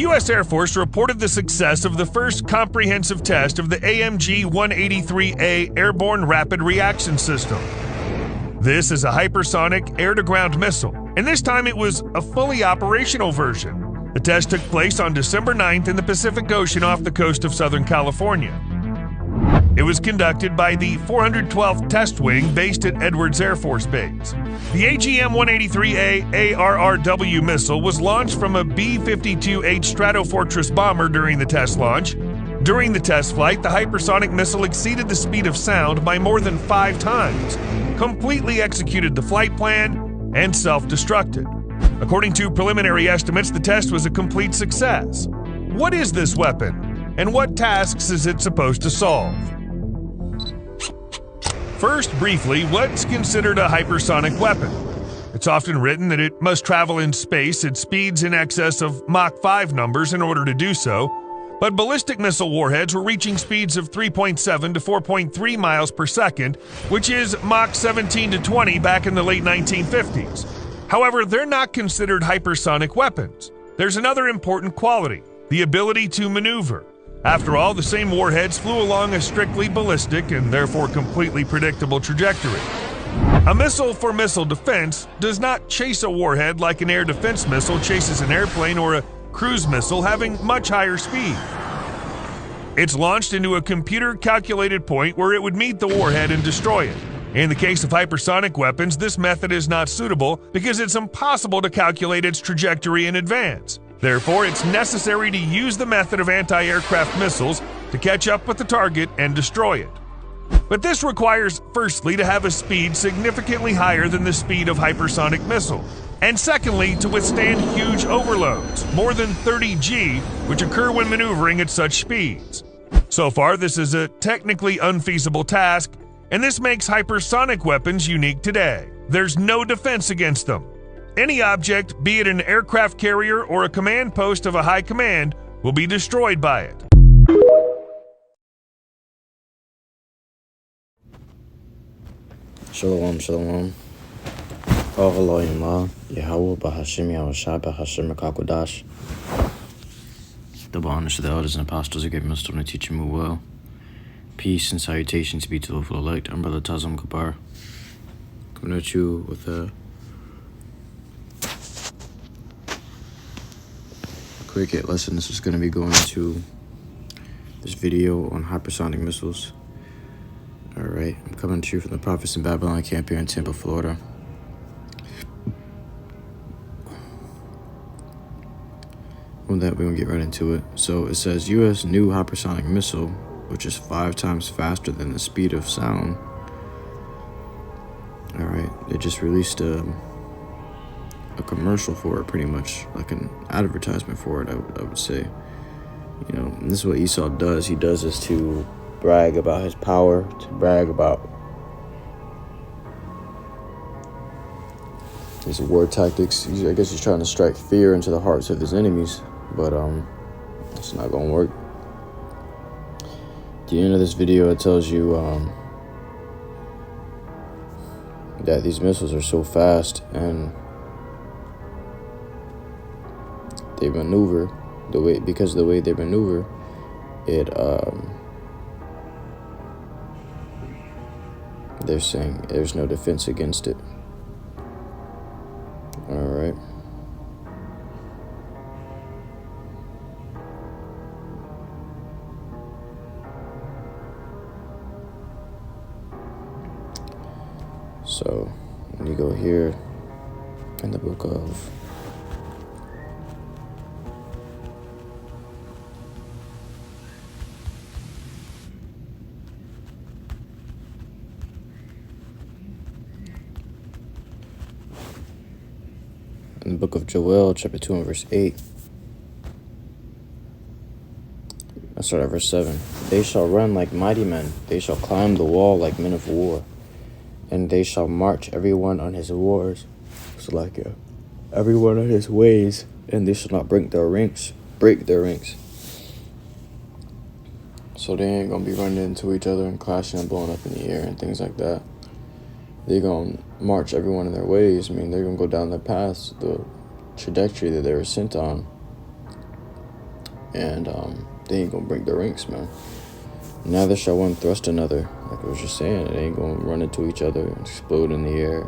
U.S. Air Force reported the success of the first comprehensive test of the AMG-183A Airborne Rapid Reaction System. This is a hypersonic air-to-ground missile, and this time it was a fully operational version. The test took place on December 9th in the Pacific Ocean off the coast of Southern California. It was conducted by the 412th Test Wing based at Edwards Air Force Base. The AGM-183A ARRW missile was launched from a B-52H Stratofortress bomber during the test launch. During the test flight, the hypersonic missile exceeded the speed of sound by more than 5 times, completely executed the flight plan, and self-destructed. According to preliminary estimates, the test was a complete success. What is this weapon, and what tasks is it supposed to solve? First, briefly, what's considered a hypersonic weapon? It's often written that it must travel in space at speeds in excess of Mach 5 numbers in order to do so, but ballistic missile warheads were reaching speeds of 3.7 to 4.3 miles per second, which is Mach 17 to 20 back in the late 1950s. However, they're not considered hypersonic weapons. There's another important quality: the ability to maneuver. After all, the same warheads flew along a strictly ballistic and therefore completely predictable trajectory. A missile for missile defense does not chase a warhead like an air defense missile chases an airplane or a cruise missile having much higher speed. It's launched into a computer-calculated point where it would meet the warhead and destroy it. In the case of hypersonic weapons, this method is not suitable because it's impossible to calculate its trajectory in advance. Therefore, it's necessary to use the method of anti-aircraft missiles to catch up with the target and destroy it. But this requires, firstly, to have a speed significantly higher than the speed of hypersonic missiles, and secondly, to withstand huge overloads, more than 30 G, which occur when maneuvering at such speeds. So far, this is a technically unfeasible task, and this makes hypersonic weapons unique today. There's no defense against them. Any object, be it an aircraft carrier or a command post of a high command, will be destroyed by it. Shalom, shalom. HALALYAM, YAHAWAH, BAHASHAM, YAHAWASHI, QADASH. Double honors to the elders and apostles who gave MILLSTONE to teach and move well. Peace and salutations be to the full elect. I'm Brother Tazam Kabar, coming at you with a quick lesson. This is going to be going into this video on hypersonic missiles. Alright, I'm coming to you from the Prophets in Babylon camp here in Tampa, Florida. With that, we're going to get right into it. So it says U.S. new hypersonic missile, which is 5 times faster than the speed of sound. Alright, they just released a commercial for it, pretty much like an advertisement for it, I would say. You know, and this is what Esau does. He does this to brag about his power, to brag about his war tactics. I guess he's trying to strike fear into the hearts of his enemies, but it's not gonna work. At the end of this video, it tells you that these missiles are so fast and they maneuver because of the way they maneuver, they're saying there's no defense against it. All right. So when you go here in the book of Joel, chapter 2 and verse 8. Let's start at verse 7. They shall run like mighty men. They shall climb the wall like men of war. And they shall march every one on his wars. So like every one on his ways. And they shall not break their ranks. So they ain't going to be running into each other and clashing and blowing up in the air and things like that. They're going to march everyone in their ways. I mean, they're going to go down their paths, the trajectory that they were sent on. and they ain't gonna break their ranks, man. Neither shall one thrust another. Like I was just saying, it ain't gonna run into each other and explode in the air.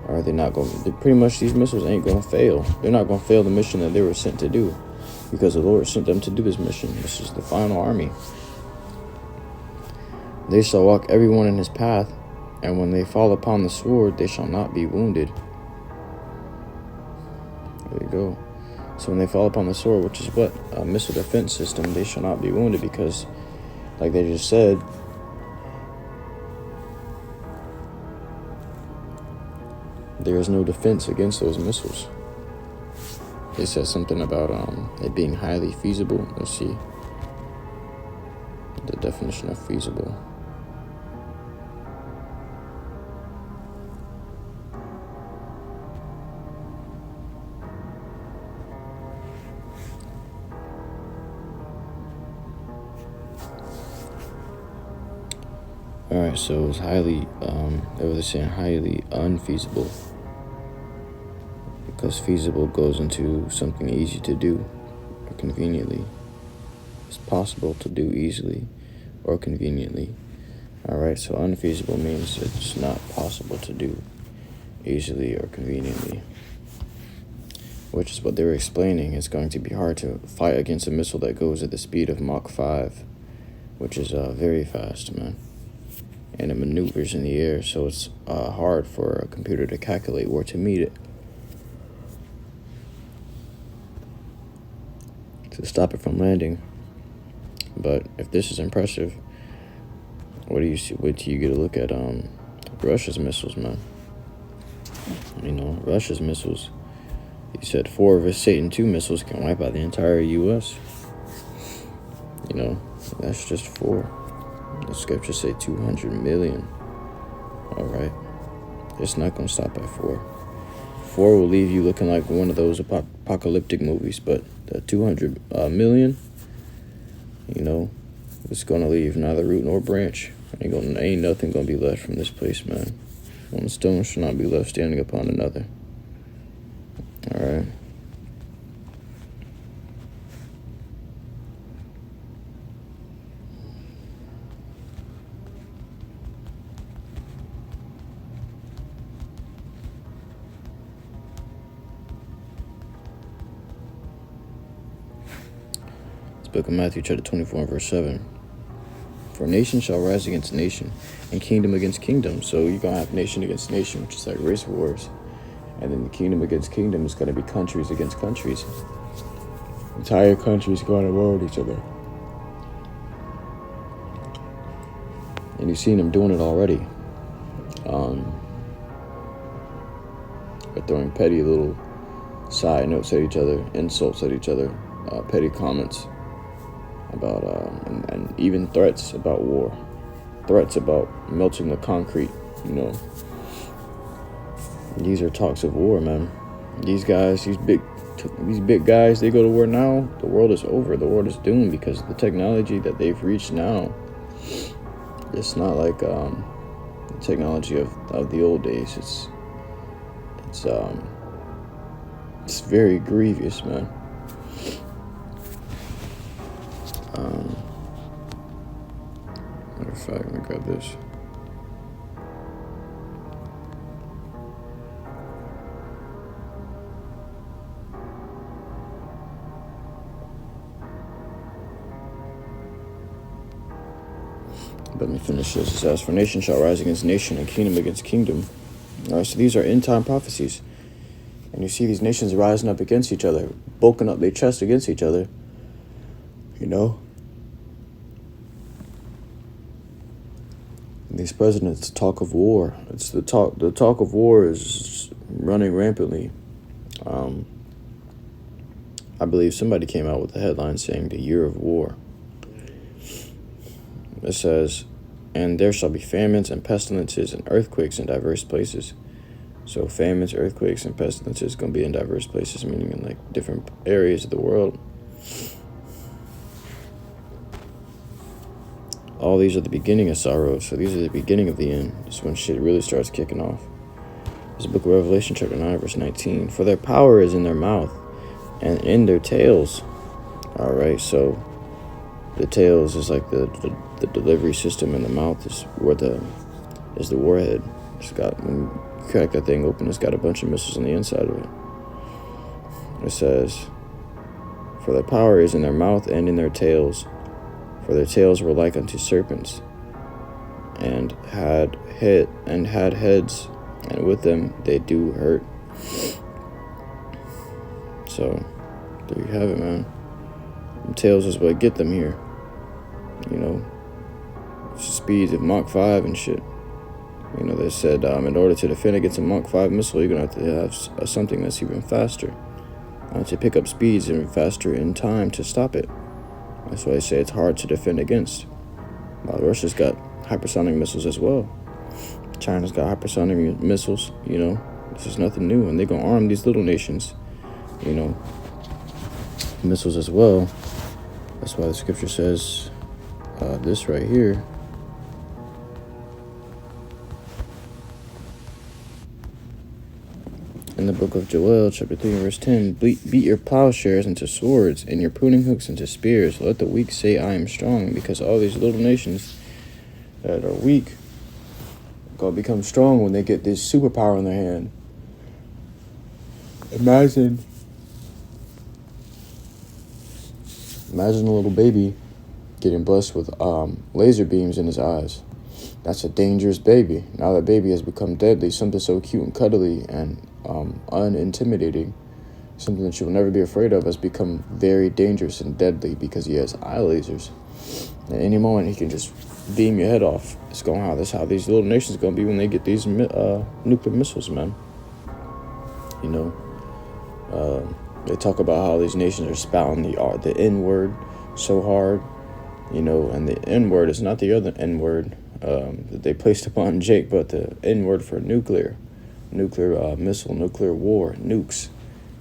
Or they're not going to, pretty much these missiles ain't going to fail. They're not going to fail the mission that they were sent to do, because the Lord sent them to do this mission. This is the final army. They shall walk everyone in his path, and when they fall upon the sword, they shall not be wounded. There you go. So when they fall upon the sword, which is what? A missile defense system, they shall not be wounded, because, like they just said, there is no defense against those missiles. They said something about it being highly feasible. Let's see the definition of feasible. All right, so it's highly, they were saying highly unfeasible, because feasible goes into something easy to do or conveniently. It's possible to do easily or conveniently. All right, so unfeasible means it's not possible to do easily or conveniently, which is what they were explaining. It's going to be hard to fight against a missile that goes at the speed of Mach 5, which is very fast, man. And it maneuvers in the air, so it's hard for a computer to calculate where to meet it, to stop it from landing. But if this is impressive, what do you see? Wait till you get a look at Russia's missiles, man. You know, Russia's missiles. He said 4 of his Satan II missiles can wipe out the entire U.S. You know, that's just 4. The scriptures say 200 million. All right, it's not gonna stop at 4. 4 will leave you looking like one of those apocalyptic movies, but the 200 million, you know, it's gonna leave neither root nor branch. Ain't nothing gonna be left from this place, man. One stone shall not be left standing upon another. All right. Book of Matthew chapter 24 and verse 7. For nation shall rise against nation, and kingdom against kingdom. So you're going to have nation against nation, which is like race wars. And then the kingdom against kingdom is going to be countries against countries. Entire countries going to war with each other. And you've seen them doing it already. They're throwing petty little side notes at each other, insults at each other, petty comments about and even threats about war, threats about melting the concrete. You know, these are talks of war, man. These guys, these big guys, they go to war now, the world is over. The world is doomed, because the technology that they've reached now, it's not like the technology of the old days. It's very grievous, man. Matter of fact, let me grab this. Let me finish this. It says, for nation shall rise against nation, and kingdom against kingdom. All right, so these are end-time prophecies. And you see these nations rising up against each other, bulking up their chest against each other. You know? These presidents talk of war. It's the talk of war is running rampantly. I believe somebody came out with a headline saying the year of war. It says, and there shall be famines and pestilences and earthquakes in diverse places. So famines, earthquakes, and pestilences going to be in diverse places, meaning in like different areas of the world. All these are the beginning of sorrow, so these are the beginning of the end. This is when shit really starts kicking off. This is the book of Revelation, chapter 9, verse 19. For their power is in their mouth, and in their tails. All right, so the tails is like the delivery system, and the mouth is where the warhead. It's got, when you crack that thing open, it's got a bunch of missiles on the inside of it. It says, "For their power is in their mouth and in their tails, for their tails were like unto serpents, and had heads, and with them they do hurt." So there you have it, man. Them tails is what get them here. You know, speeds of Mach 5 and shit. You know, they said in order to defend against a Mach 5 missile, you're going to have something that's even faster. To pick up speeds even faster in time to stop it. That's why they say it's hard to defend against. Russia's got hypersonic missiles as well. China's got hypersonic missiles, you know. This is nothing new, and they're going to arm these little nations, you know, missiles as well. That's why the scripture says this right here. In the book of Joel, chapter 3, verse 10, beat your plowshares into swords, and your pruning hooks into spears. Let the weak say, I am strong, because all these little nations that are weak are going to become strong when they get this superpower in their hand. Imagine a little baby getting blessed with laser beams in his eyes. That's a dangerous baby. Now that baby has become deadly, something so cute and cuddly and unintimidating, something that you'll never be afraid of, has become very dangerous and deadly because he has eye lasers. At any moment, he can just beam your head off. That's how these little nations are going to be when they get these nuclear missiles, man. You know, they talk about how these nations are spouting the N-word so hard, you know, and the N-word is not the other N-word that they placed upon Jake, but the N-word for nuclear missile, nuclear war, nukes.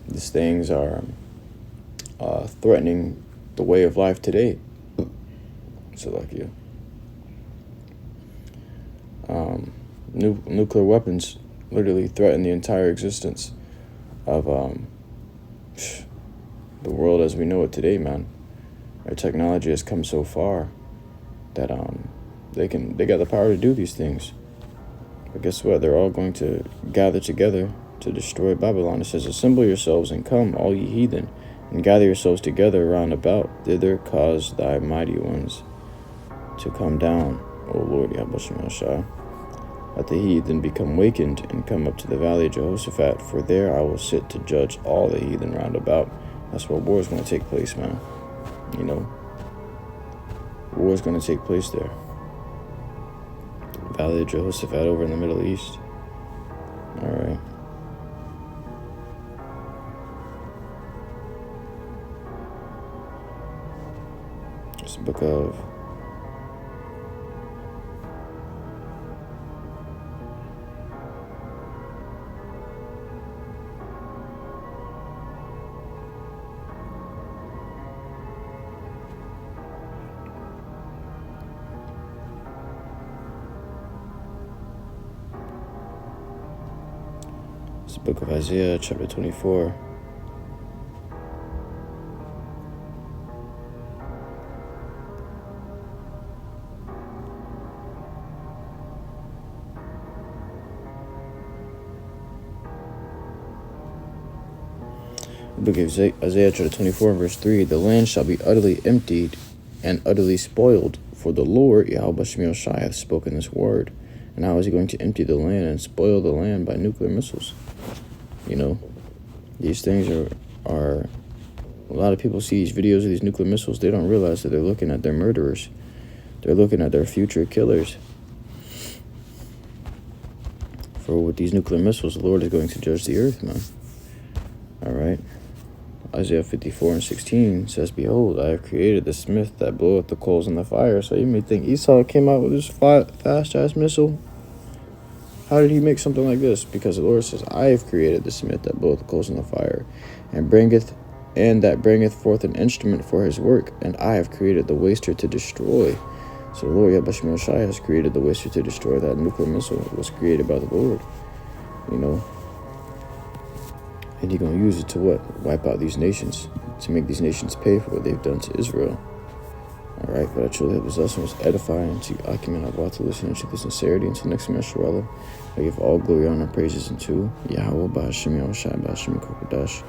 These things are threatening the way of life today. So like you. Nuclear weapons literally threaten the entire existence of the world as we know it today, man. Our technology has come so far that they got the power to do these things. But guess what? They're all going to gather together to destroy Babylon. It says, assemble yourselves and come, all ye heathen, and gather yourselves together round about. Thither cause thy mighty ones to come down, O Lord YAHAWASHI. Let the heathen become wakened and come up to the valley of Jehoshaphat, for there I will sit to judge all the heathen round about. That's where war is going to take place, man. You know, war is going to take place there. Valley of Jehoshaphat over in the Middle East. All right. It's the book of book of Isaiah, chapter 24. The book of Isaiah, chapter 24, verse 3. The land shall be utterly emptied and utterly spoiled, for the Lord YAHAWASHI hath spoken this word. And how is he going to empty the land and spoil the land by nuclear missiles? You know, these things are a lot of people see these videos of these nuclear missiles. They don't realize that they're looking at their murderers. They're looking at their future killers. For with these nuclear missiles, the Lord is going to judge the earth, man. All right. Isaiah 54:16 says, behold, I have created the smith that bloweth the coals in the fire. So you may think Esau came out with this fast-ass missile. How did he make something like this? Because the Lord says, I have created the smith that bloweth the coals in the fire, and that bringeth forth an instrument for his work, and I have created the waster to destroy. So the Lord YAHAWASHI has created the waster to destroy. That nuclear missile was created by the Lord, you know. And he's going to use it to what? Wipe out these nations. to make these nations pay for what they've done to Israel. Alright, but I truly hope this lesson was edifying to Akim and Abba to listen to with sincerity. Until next semester, I give all glory, honor, and praises unto Yahawah, BAHASHAM, YAHAWASHI, BAHASHAM, QADASH.